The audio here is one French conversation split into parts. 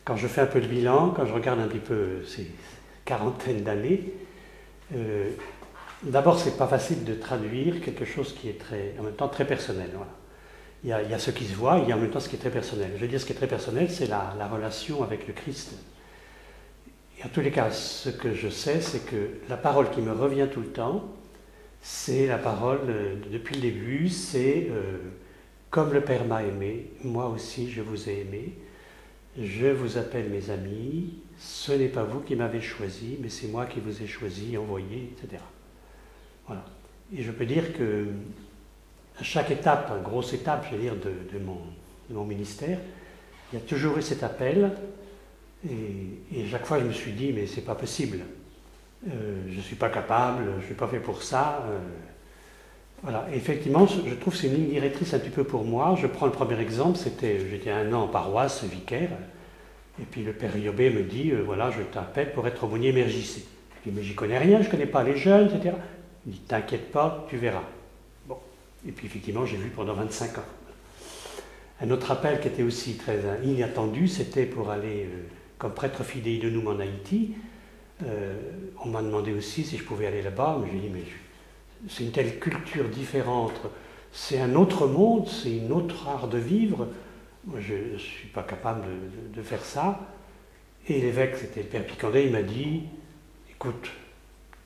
quand je fais un peu de bilan, quand je regarde un petit peu ces quarantaines d'années, d'abord, c'est pas facile de traduire quelque chose qui est en même temps très personnel. Voilà. Il y a ce qui se voit, il y a en même temps ce qui est très personnel. Je veux dire, ce qui est très personnel, c'est la relation avec le Christ. Et en tous les cas, ce que je sais, c'est que la parole qui me revient tout le temps, c'est la parole, depuis le début, c'est comme le Père m'a aimé, moi aussi je vous ai aimé, je vous appelle mes amis, ce n'est pas vous qui m'avez choisi, mais c'est moi qui vous ai choisi, envoyé, etc. Voilà. Et je peux dire que à chaque étape, une grosse étape, je veux dire, de mon ministère, il y a toujours eu cet appel, et chaque fois je me suis dit, mais c'est pas possible, je ne suis pas capable, je ne suis pas fait pour ça. Voilà. Et effectivement, je trouve que c'est une ligne directrice un petit peu pour moi. Je prends le premier exemple, j'étais 1 an en paroisse, vicaire, et puis le père Yobé me dit, voilà, je t'appelle pour être aumônier MRJC. Je dis, mais j'y connais rien, je ne connais pas les jeunes, etc. Il dit, t'inquiète pas, tu verras. Bon. Et puis effectivement, j'ai vu pendant 25 ans. Un autre appel qui était aussi très inattendu, c'était pour aller comme prêtre fidei de Noum en Haïti. On m'a demandé aussi si je pouvais aller là-bas, mais j'ai dit, mais c'est une telle culture différente, c'est un autre monde, c'est une autre art de vivre. Moi, je ne suis pas capable de faire ça. Et l'évêque, c'était le père Picandet, il m'a dit, écoute,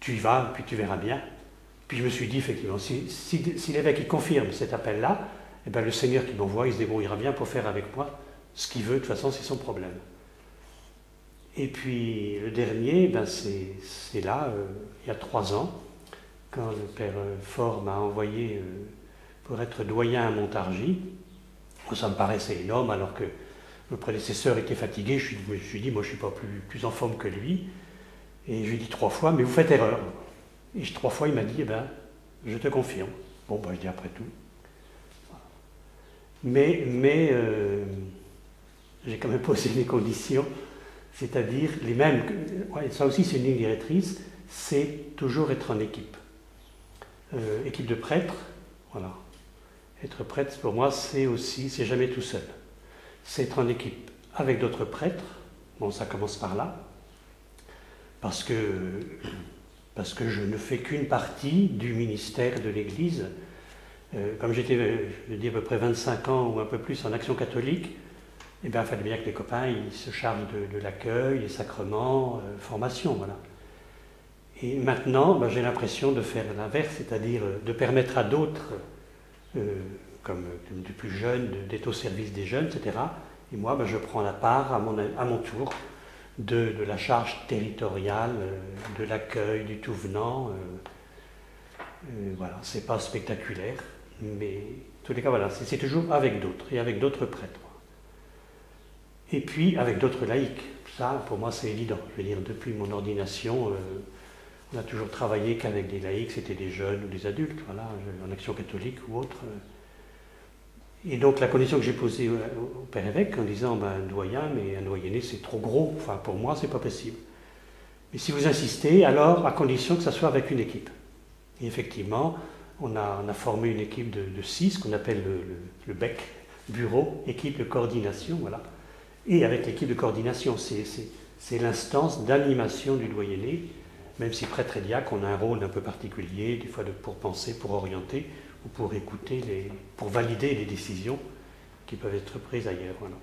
tu y vas, puis tu verras bien. Puis je me suis dit, effectivement, si l'évêque il confirme cet appel-là, eh ben, le Seigneur qui m'envoie, il se débrouillera bien pour faire avec moi ce qu'il veut, de toute façon, c'est son problème. Et puis le dernier, ben, c'est là, il y a 3 ans, quand le père Faure m'a envoyé pour être doyen à Montargis. Ça me paraissait énorme, alors que le prédécesseur était fatigué. Je me suis dit, moi je ne suis pas plus en forme que lui. Et je lui ai dit 3 fois, mais vous faites erreur. Et 3 fois, il m'a dit, eh ben, je te confirme. Bon, ben, je dis après tout. Mais j'ai quand même posé les conditions, c'est-à-dire les mêmes. Ouais, ça aussi, c'est une ligne directrice, c'est toujours être en équipe. Équipe de prêtres, voilà. Être prêtre, pour moi, c'est jamais tout seul. C'est être en équipe avec d'autres prêtres. Bon, ça commence par là. Parce que je ne fais qu'une partie du ministère de l'Église. Comme j'étais, je dis à peu près 25 ans ou un peu plus en action catholique, eh bien, il fallait bien que les copains ils se chargent de l'accueil, les sacrements, formation, voilà. Et maintenant, ben, j'ai l'impression de faire l'inverse, c'est-à-dire de permettre à d'autres, comme des plus jeunes, d'être au service des jeunes, etc. Et moi, ben, je prends la part à mon tour de la charge territoriale, de l'accueil, du tout venant. Voilà, c'est pas spectaculaire, mais en tous les cas, voilà, c'est toujours avec d'autres, et avec d'autres prêtres. Et puis avec d'autres laïcs. Ça, pour moi, c'est évident. Je veux dire, depuis mon ordination, on a toujours travaillé qu'avec des laïcs, c'était des jeunes ou des adultes, voilà, en action catholique ou autre. Et donc la condition que j'ai posée au père évêque en disant, ben, un doyen, mais un doyenné, c'est trop gros. Enfin, pour moi, c'est pas possible. Mais si vous insistez, alors à condition que ça soit avec une équipe. Et effectivement, on a formé une équipe de 6 qu'on appelle le BEC, Bureau, équipe de coordination, voilà. Et avec l'équipe de coordination, c'est l'instance d'animation du doyenné, même si prêtre et diacre, on a un rôle un peu particulier, des fois pour penser, pour orienter, ou pour écouter, pour valider les décisions qui peuvent être prises ailleurs. Voilà.